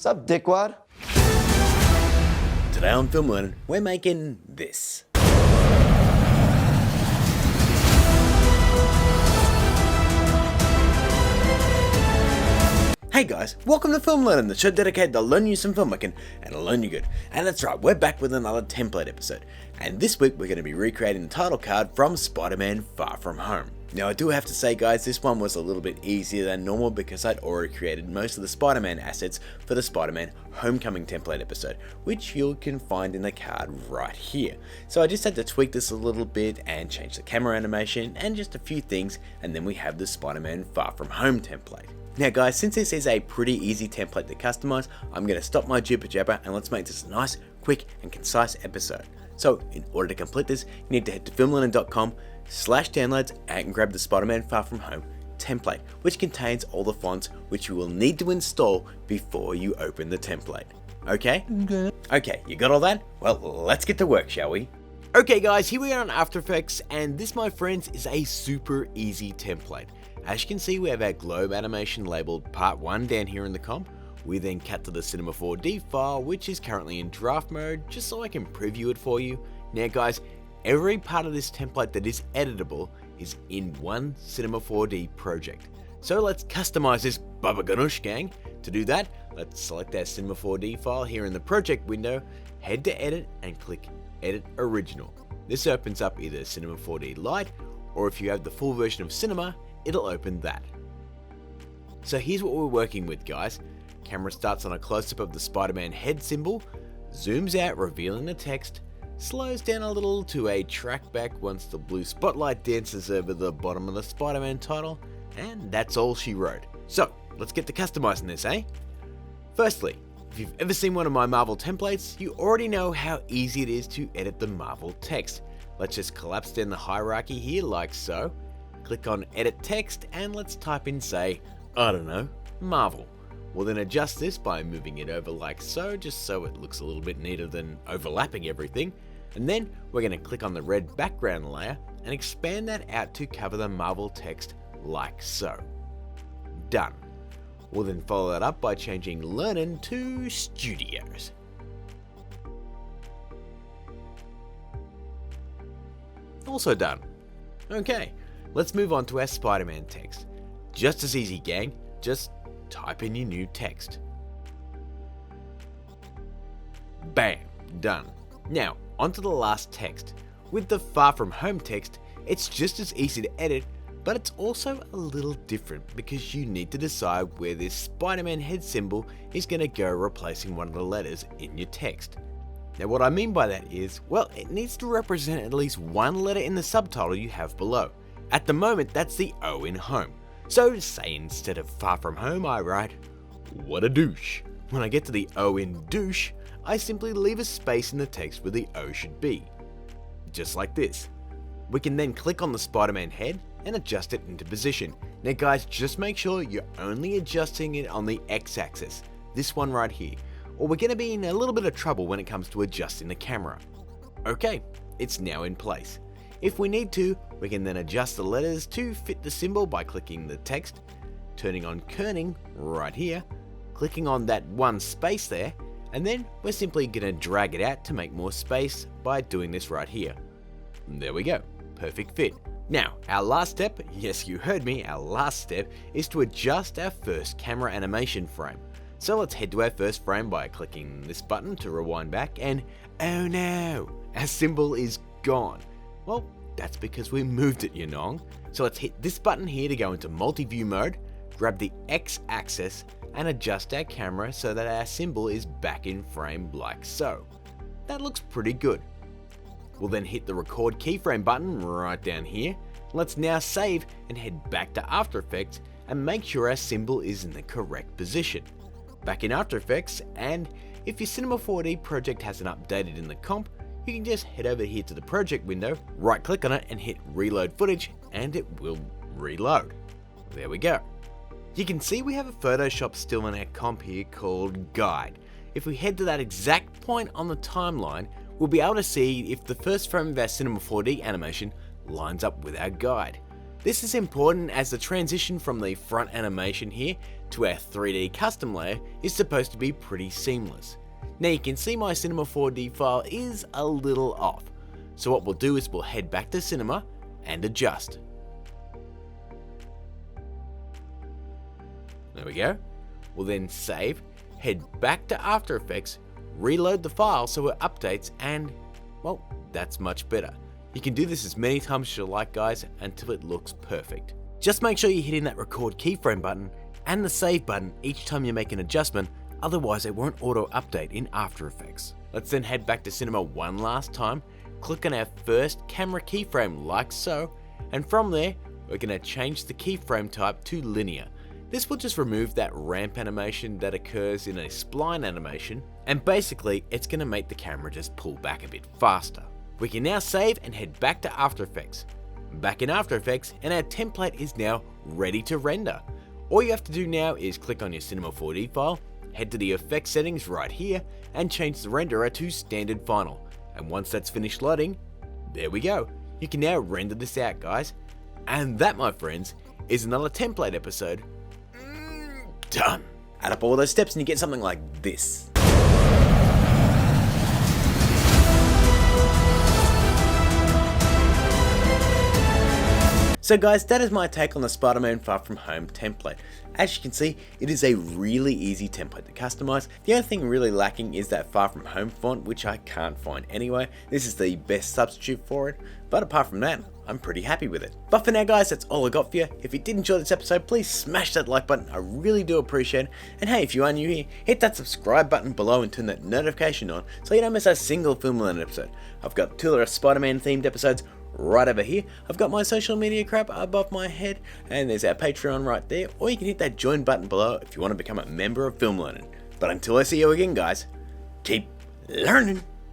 Sup, dickwad? Today on Film Learnin, we're making this. Hey guys, welcome to Film Learnin, the show dedicated to learn you some filmmaking and learn you good. And that's right, we're back with another template episode. And this week we're going to be recreating the title card from Spider-Man Far From Home. Now I do have to say guys, this one was a little bit easier than normal because I'd already created most of the Spider-Man assets for the Spider-Man Homecoming template episode, which you can find in the card right here. So I just had to tweak this a little bit and change the camera animation and just a few things, and then we have the Spider-Man Far From Home template. Now guys, since this is a pretty easy template to customize, I'm going to stop my jibber jabber and let's make this a nice, quick and concise episode. So in order to complete this, you need to head to filmlearnin.com/downloads and grab the Spider-Man Far From Home template, which contains all the fonts which you will need to install before you open the template. Okay? Okay, you got all that? Well, let's get to work, shall we? Okay guys, here we are on After Effects, and this, my friends, is a super easy template. As you can see, we have our globe animation labeled part 1 down here in the comp. We then cut to the Cinema 4D file, which is currently in draft mode, just so I can preview it for you. Now guys, every part of this template that is editable is in one Cinema 4D project. So let's customize this Baba Ganoush gang. To do that, let's select our Cinema 4D file here in the project window, head to edit and click Edit Original. This opens up either Cinema 4D Lite, or if you have the full version of Cinema, it'll open that. So here's what we're working with guys. Camera starts on a close-up of the Spider-Man head symbol, zooms out revealing the text, slows down a little to a track back once the blue spotlight dances over the bottom of the Spider-Man title, and that's all she wrote. So let's get to customizing this, eh? Firstly, if you've ever seen one of my Marvel templates, you already know how easy it is to edit the Marvel text. Let's just collapse down the hierarchy here like so. Click on Edit Text and let's type in, say, I don't know, Marvel. We'll then adjust this by moving it over like so, just so it looks a little bit neater than overlapping everything. And then we're going to click on the red background layer and expand that out to cover the Marvel text like so. Done. We'll then follow that up by changing Learnin to Studios. Also done. Okay. Let's move on to our Spider-Man text. Just as easy, gang. Just type in your new text. Bam, done. Now, onto the last text. With the Far From Home text, it's just as easy to edit, but it's also a little different because you need to decide where this Spider-Man head symbol is going to go, replacing one of the letters in your text. Now what I mean by that is, well, it needs to represent at least one letter in the subtitle you have below. At the moment, that's the O in home. So say instead of Far From Home, I write, what a douche. When I get to the O in douche, I simply leave a space in the text where the O should be. Just like this. We can then click on the Spider-Man head and adjust it into position. Now guys, just make sure you're only adjusting it on the X-axis, this one right here, or we're going to be in a little bit of trouble when it comes to adjusting the camera. Okay, it's now in place. If we need to, we can then adjust the letters to fit the symbol by clicking the text, turning on kerning right here, clicking on that one space there, and then we're simply going to drag it out to make more space by doing this right here. And there we go, perfect fit. Now, our last step, yes you heard me, our last step is to adjust our first camera animation frame. So let's head to our first frame by clicking this button to rewind back, and oh no, our symbol is gone. Well, that's because we moved it, you know. So let's hit this button here to go into multi-view mode, grab the X-axis and adjust our camera so that our symbol is back in frame like so. That looks pretty good. We'll then hit the record keyframe button right down here. Let's now save and head back to After Effects and make sure our symbol is in the correct position. Back in After Effects, and if your Cinema 4D project hasn't updated in the comp, you can just head over here to the project window, right click on it and hit reload footage, and it will reload. There we go. You can see we have a Photoshop still in our comp here called Guide. If we head to that exact point on the timeline, we'll be able to see if the first frame of our Cinema 4D animation lines up with our guide. This is important as the transition from the front animation here to our 3D custom layer is supposed to be pretty seamless. Now you can see my Cinema 4D file is a little off, so what we'll do is we'll head back to Cinema and adjust. There we go. We'll then save, head back to After Effects, reload the file so it updates, and well, that's much better. You can do this as many times as you like, guys, until it looks perfect. Just make sure you're hitting that record keyframe button and the save button each time you make an adjustment, otherwise it won't auto update in After Effects. Let's then head back to Cinema one last time, click on our first camera keyframe like so, and from there we're going to change the keyframe type to linear. This will just remove that ramp animation that occurs in a spline animation, and basically it's going to make the camera just pull back a bit faster. We can now save and head back to After Effects. Back in After Effects, and our template is now ready to render. All you have to do now is click on your Cinema 4D file, head to the effects settings right here, and change the renderer to standard final. And once that's finished loading, there we go. You can now render this out, guys. And that, my friends, is another template episode done. Add up all those steps and you get something like this. So guys, that is my take on the Spider-Man Far From Home template. As you can see, it is a really easy template to customize. The only thing really lacking is that Far From Home font, which I can't find anywhere. This is the best substitute for it, but apart from that, I'm pretty happy with it. But for now guys, that's all I got for you. If you did enjoy this episode, please smash that like button, I really do appreciate it. And hey, if you are new here, hit that subscribe button below and turn that notification on so you don't miss a single Film Learnin episode. I've got 2 other Spider-Man themed episodes right over here. I've got my social media crap above my head, and there's our Patreon right there, or you can hit that join button below if you want to become a member of Film Learnin. But until I see you again guys, keep learning.